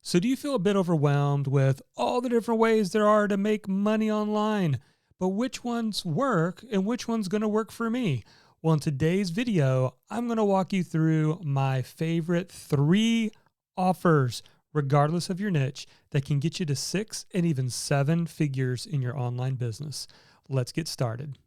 So do you feel a bit overwhelmed with all the different ways there are to make money online? But which ones work and which one's going to work for me? Well, in today's video, I'm going to walk you through my favorite 3 offers, regardless of your niche, that can get you to 6 and even 7 figures in your online business. Let's get started.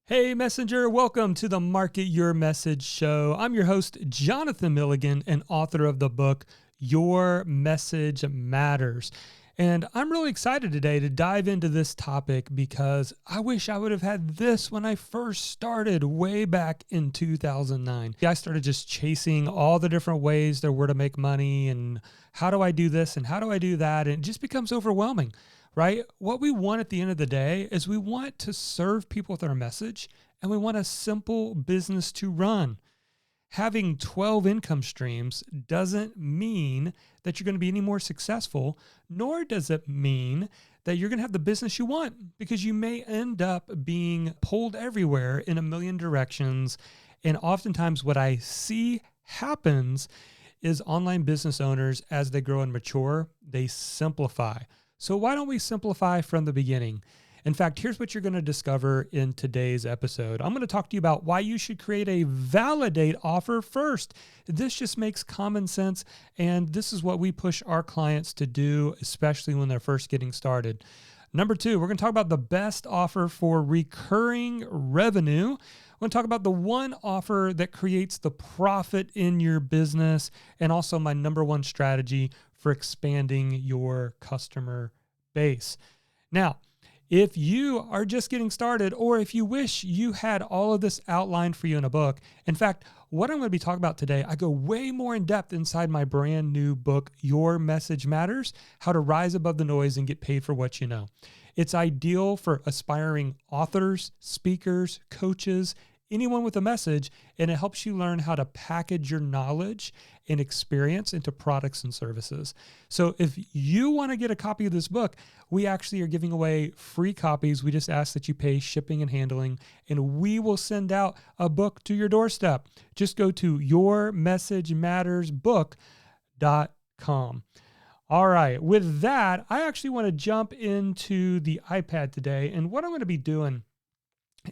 Hey Messenger, welcome to the Market Your Message show. I'm your host, Jonathan Milligan, and author of the book, Your Message Matters. And I'm really excited today to dive into this topic because I wish I would have had this when I first started way back in 2009. I started just chasing all the different ways there were to make money and how do I do this and how do I do that? And it just becomes overwhelming. Right? What we want at the end of the day is we want to serve people with our message and we want a simple business to run. Having 12 income streams doesn't mean that you're going to be any more successful, nor does it mean that you're going to have the business you want, because you may end up being pulled everywhere in a million directions. And oftentimes what I see happens is online business owners, as they grow and mature, they simplify. So why don't we simplify from the beginning? In fact, here's what you're going to discover in today's episode. I'm going to talk to you about why you should create a validate offer first. This just makes common sense, and this is what we push our clients to do, especially when they're first getting started. Number 2, we're going to talk about the best offer for recurring revenue. We're going to talk about the one offer that creates the profit in your business, and also my number 1 strategy for expanding your customer base. Now, if you are just getting started, or if you wish you had all of this outlined for you in a book, in fact, what I'm going to be talking about today, I go way more in depth inside my brand new book, Your Message Matters: How to Rise Above the Noise and Get Paid for What You Know. It's ideal for aspiring authors, speakers, coaches, anyone with a message, and it helps you learn how to package your knowledge and experience into products and services. So if you want to get a copy of this book, we actually are giving away free copies. We just ask that you pay shipping and handling, and we will send out a book to your doorstep. Just go to yourmessagemattersbook.com. All right, with that, I actually want to jump into the iPad today, and what I'm going to be doing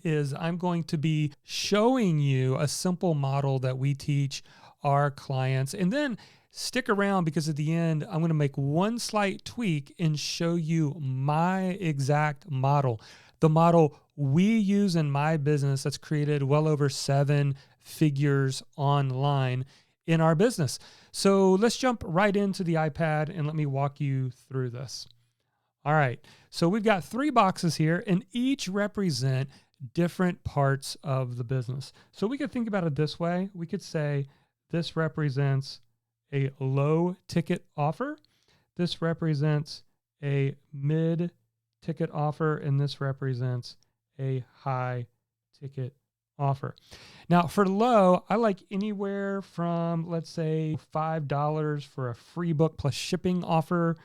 is I'm going to be showing you a simple model that we teach our clients, and then stick around because at the end, I'm going to make one slight tweak and show you my exact model, the model we use in my business that's created well over 7 figures online in our business. So let's jump right into the iPad and let me walk you through this. All right, so we've got 3 boxes here, and each represent different parts of the business. So we could think about it this way. We could say this represents a low ticket offer. This represents a mid ticket offer, and this represents a high ticket offer. Now for low, I like anywhere from, let's say, $5 for a free book plus shipping offer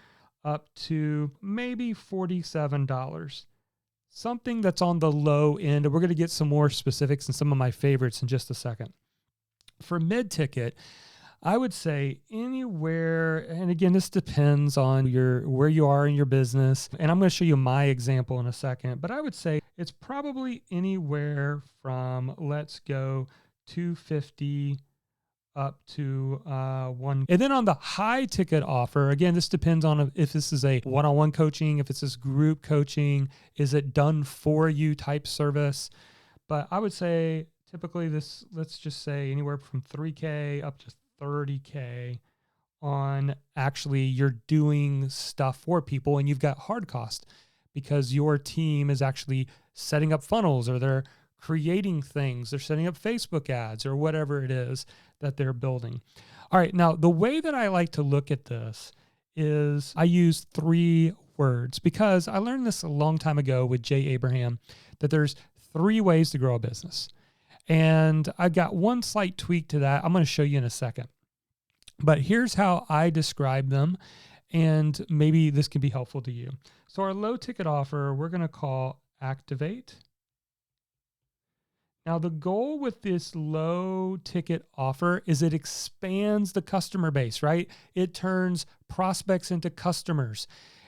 up to maybe $47. Something that's on the low end, and we're going to get some more specifics and some of my favorites in just a second. For mid-ticket, I would say anywhere, and again, this depends on where you are in your business, and I'm going to show you my example in a second, but I would say it's probably anywhere from, let's go, $250 up to $1. And then on the high ticket offer, again, this depends on if this is a one-on-one coaching, if it's this group coaching, is it done for you type service. But I would say typically this, let's just say anywhere from $3K up to $30K on actually you're doing stuff for people and you've got hard cost because your team is actually setting up funnels, or they're creating things, they're setting up Facebook ads or whatever it is that they're building. All right, now the way that I like to look at this is I use 3 words because I learned this a long time ago with Jay Abraham, that there's 3 ways to grow a business. And I've got one slight tweak to that I'm going to show you in a second. But here's how I describe them. and maybe this can be helpful to you. So our low ticket offer, we're going to call Activate. Now, the goal with this low ticket offer is it expands the customer base, right? It turns prospects into customers.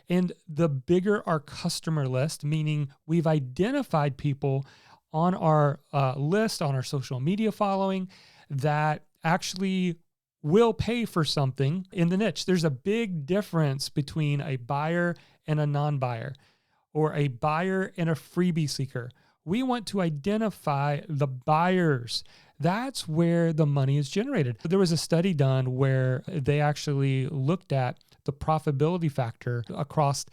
And the bigger our customer list, meaning we've identified people on our list, on our social media following, that actually will pay for something in the niche. There's a big difference between a buyer and a non-buyer, or a buyer and a freebie seeker. We want to identify the buyers. That's where the money is generated. There was a study done where they actually looked at the profitability factor across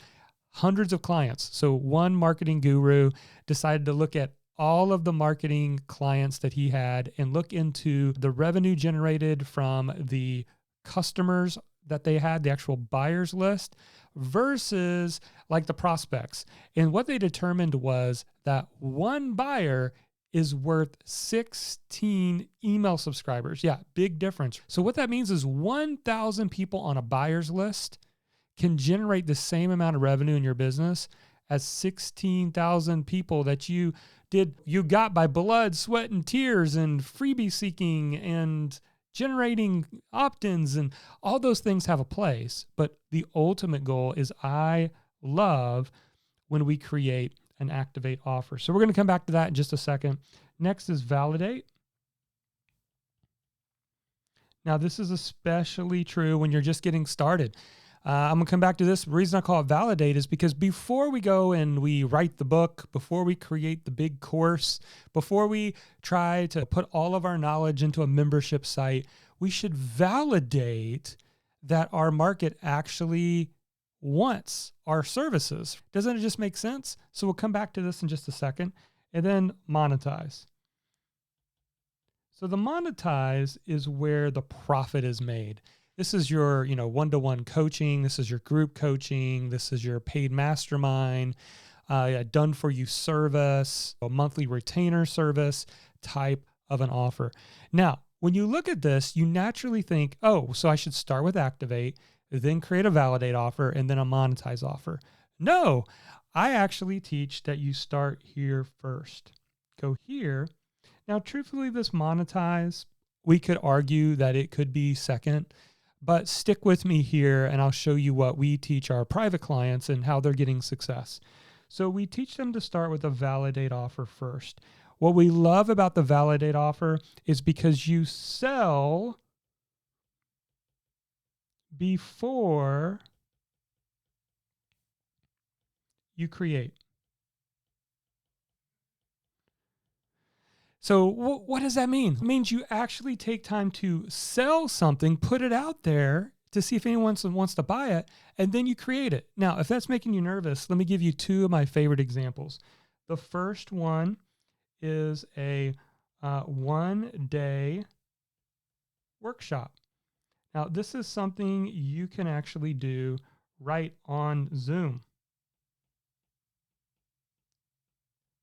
hundreds of clients. So one marketing guru decided to look at all of the marketing clients that he had and look into the revenue generated from the customers that they had, the actual buyers list, versus like the prospects. And what they determined was that one buyer is worth 16 email subscribers. Yeah, big difference. So what that means is 1,000 people on a buyer's list can generate the same amount of revenue in your business as 16,000 people that you got by blood, sweat, and tears and freebie seeking and generating opt-ins, and all those things have a place. But the ultimate goal is I love when we create an Activate offer. So we're going to come back to that in just a second. Next is Validate. Now, this is especially true when you're just getting started. I'm going to come back to this. The reason I call it Validate is because before we go and we write the book, before we create the big course, before we try to put all of our knowledge into a membership site, we should validate that our market actually wants our services. Doesn't it just make sense? So we'll come back to this in just a second. And then monetize. So the monetize is where the profit is made. This is your, one-to-one coaching. This is your group coaching. This is your paid mastermind, done for you service, a monthly retainer service type of an offer. Now, when you look at this, you naturally think, oh, so I should start with Activate, then create a Validate offer, and then a monetize offer. No, I actually teach that you start here first. Go here. Now, truthfully, this monetize, we could argue that it could be second, but stick with me here and I'll show you what we teach our private clients and how they're getting success. So we teach them to start with a Validate offer first. What we love about the Validate offer is because you sell before you create. So what does that mean? It means you actually take time to sell something, put it out there to see if anyone wants to buy it, and then you create it. Now, if that's making you nervous, let me give you two of my favorite examples. The first one is a 1-day workshop. Now, this is something you can actually do right on Zoom.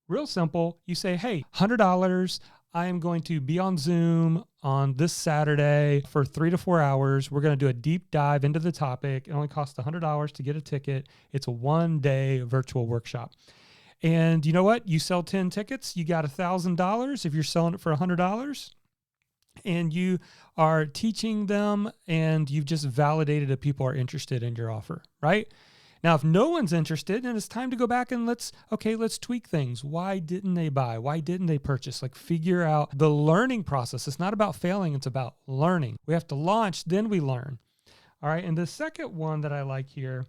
Real simple. You say, hey, $100. I am going to be on Zoom on this Saturday for 3 to 4 hours. We're going to do a deep dive into the topic. It only costs $100 to get a ticket. It's a 1-day virtual workshop. And you know what? You sell 10 tickets, you got $1,000 if you're selling it for $100. And you are teaching them and you've just validated that people are interested in your offer, right? Now, if no one's interested, then it's time to go back and let's tweak things. Why didn't they buy? Why didn't they purchase? Like, figure out the learning process. It's not about failing. It's about learning. We have to launch, then we learn. All right. And the second one that I like here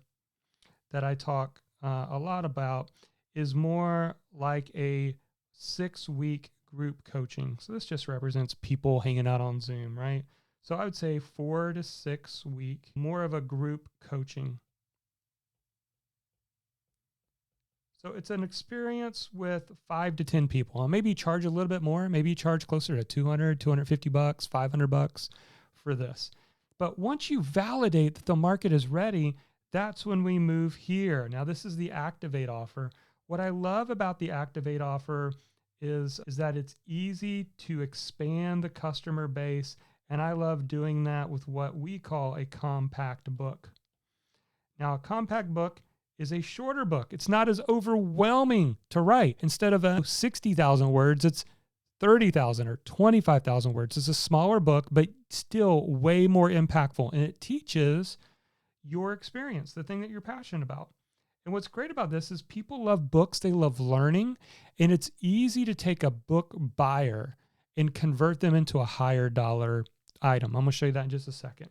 that I talk a lot about is more like a 6-week group coaching. So this just represents people hanging out on Zoom, right? So I would say 4 to 6 week, more of a group coaching. So it's an experience with 5 to 10 people. And maybe you charge a little bit more. Maybe you charge closer to $200, $250, $500 for this. But once you validate that the market is ready, that's when we move here. Now, this is the Activate offer. What I love about the Activate offer is that it's easy to expand the customer base. And I love doing that with what we call a compact book. Now, a compact book is a shorter book. It's not as overwhelming to write. Instead of 60,000 words, it's 30,000 or 25,000 words. It's a smaller book, but still way more impactful. And it teaches your experience, the thing that you're passionate about. And what's great about this is people love books. They love learning. And it's easy to take a book buyer and convert them into a higher dollar item. I'm going to show you that in just a second.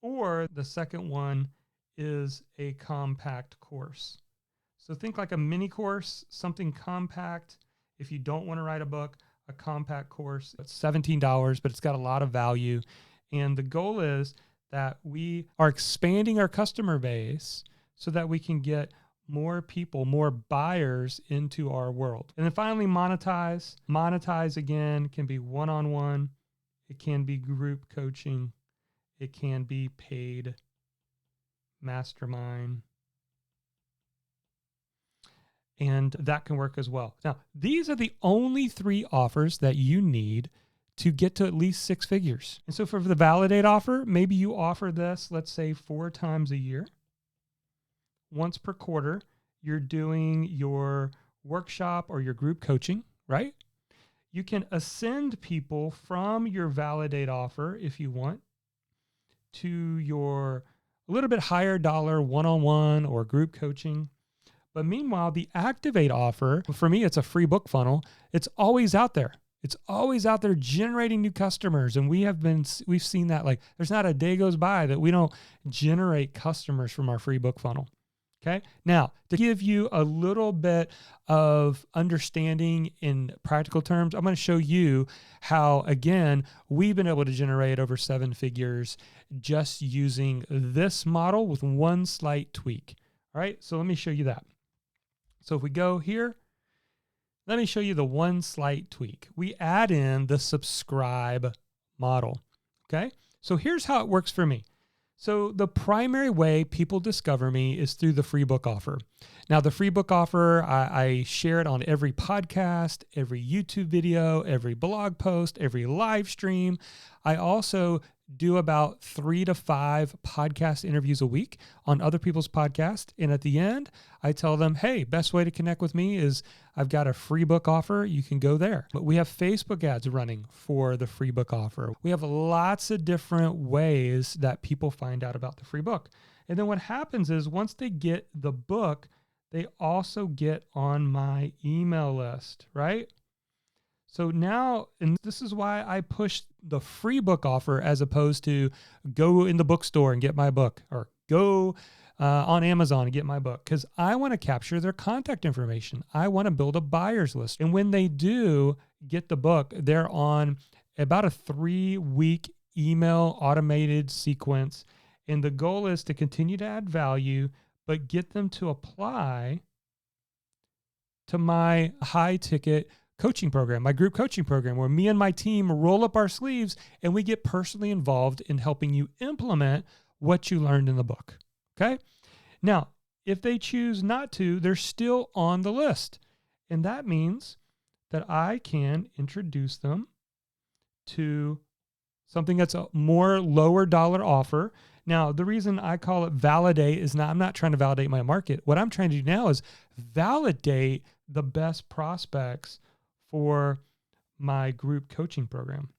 Or the second one is a compact course. So think like a mini course, something compact. If you don't want to write a book, a compact course, it's $17, but it's got a lot of value. And the goal is that we are expanding our customer base so that we can get more people, more buyers into our world. And then finally, monetize. Monetize, again, can be one-on-one. It can be group coaching. It can be paid mastermind. And that can work as well. Now, these are the only 3 offers that you need to get to at least 6 figures. And so for the Validate offer, maybe you offer this, let's say 4 times a year. Once per quarter, you're doing your workshop or your group coaching, right? You can ascend people from your Validate offer if you want to your a little bit higher dollar one-on-one or group coaching. But meanwhile, the Activate offer, for me, it's a free book funnel. It's always out there. It's always out there generating new customers. And we've seen that, like, there's not a day goes by that we don't generate customers from our free book funnel. Okay. Now, to give you a little bit of understanding in practical terms, I'm going to show you how, again, we've been able to generate over 7 figures just using this model with one slight tweak. All right. So let me show you that. So if we go here, let me show you the one slight tweak. We add in the subscribe model. Okay. So here's how it works for me. So the primary way people discover me is through the free book offer. Now, the free book offer, I share it on every podcast, every YouTube video, every blog post, every live stream. I also do about 3 to 5 podcast interviews a week on other people's podcasts. And at the end, I tell them, hey, best way to connect with me is I've got a free book offer. You can go there. But we have Facebook ads running for the free book offer. We have lots of different ways that people find out about the free book. And then what happens is once they get the book, they also get on my email list, right? So now, and this is why I push the free book offer as opposed to go in the bookstore and get my book, or go on Amazon and get my book, because I want to capture their contact information. I want to build a buyer's list. And when they do get the book, they're on about a 3-week email automated sequence. And the goal is to continue to add value, but get them to apply to my high ticket coaching program, my group coaching program, where me and my team roll up our sleeves and we get personally involved in helping you implement what you learned in the book. Okay. Now, if they choose not to, they're still on the list. And that means that I can introduce them to something that's a more lower dollar offer. Now, the reason I call it validate is I'm not trying to validate my market. What I'm trying to do now is validate the best prospects for my group coaching program.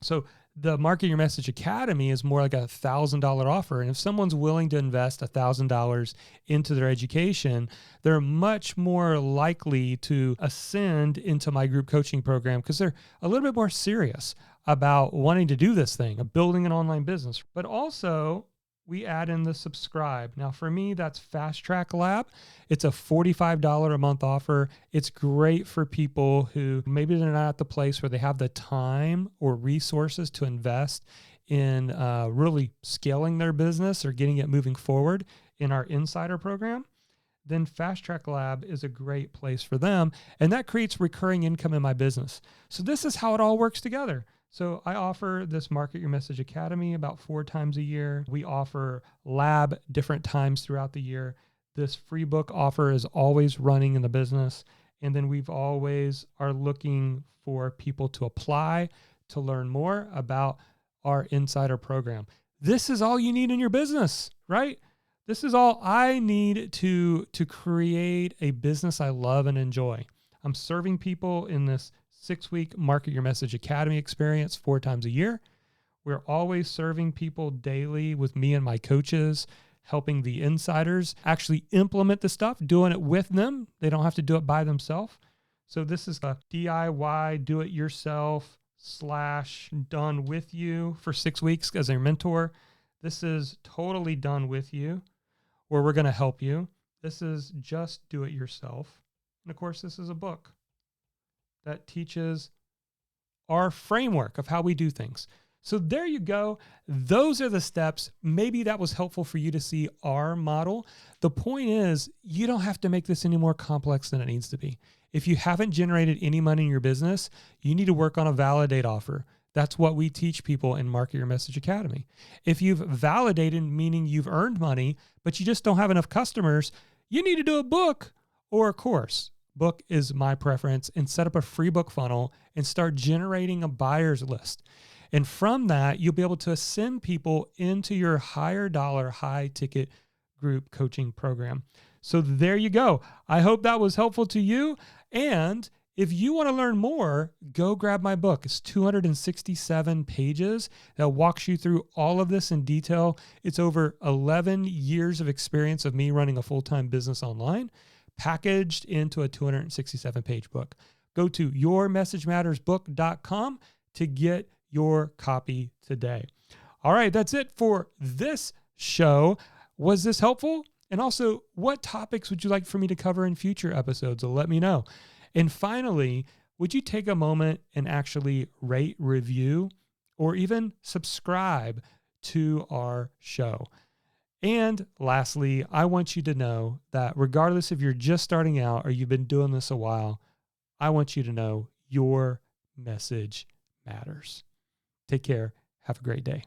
So the Market Your Message Academy is more like a $1,000 offer. And if someone's willing to invest $1,000 into their education, they're much more likely to ascend into my group coaching program because they're a little bit more serious about wanting to do this thing, of building an online business. But also, we add in the subscribe. Now, for me, that's Fast Track Lab. It's a $45 a month offer. It's great for people who maybe they're not at the place where they have the time or resources to invest in really scaling their business or getting it moving forward in our insider program. Then Fast Track Lab is a great place for them. And that creates recurring income in my business. So this is how it all works together. So I offer this Market Your Message Academy about 4 times a year. We offer lab different times throughout the year. This free book offer is always running in the business. And then we've always are looking for people to apply to learn more about our insider program. This is all you need in your business, right? This is all I need to create a business I love and enjoy. I'm serving people in this 6-week Market Your Message Academy experience 4 times a year. We're always serving people daily with me and my coaches, helping the insiders actually implement the stuff, doing it with them. They don't have to do it by themselves. So this is a DIY, do it yourself / done with you for 6 weeks as a mentor. This is totally done with you, where we're going to help you. This is just do it yourself. And of course, this is a book that teaches our framework of how we do things. So there you go. Those are the steps. Maybe that was helpful for you to see our model. The point is, you don't have to make this any more complex than it needs to be. If you haven't generated any money in your business, you need to work on a validate offer. That's what we teach people in Market Your Message Academy. If you've validated, meaning you've earned money, but you just don't have enough customers, you need to do a book or a course. Book is my preference, and set up a free book funnel and start generating a buyer's list. And from that, you'll be able to send people into your higher dollar, high ticket group coaching program. So there you go. I hope that was helpful to you. And if you want to learn more, go grab my book. It's 267 pages that walks you through all of this in detail. It's over 11 years of experience of me running a full-time business online, packaged into a 267-page book. Go to yourmessagemattersbook.com to get your copy today. All right, that's it for this show. Was this helpful? And also, what topics would you like for me to cover in future episodes? Let me know. And finally, would you take a moment and actually rate, review, or even subscribe to our show? And lastly, I want you to know that regardless if you're just starting out or you've been doing this a while, I want you to know your message matters. Take care. Have a great day.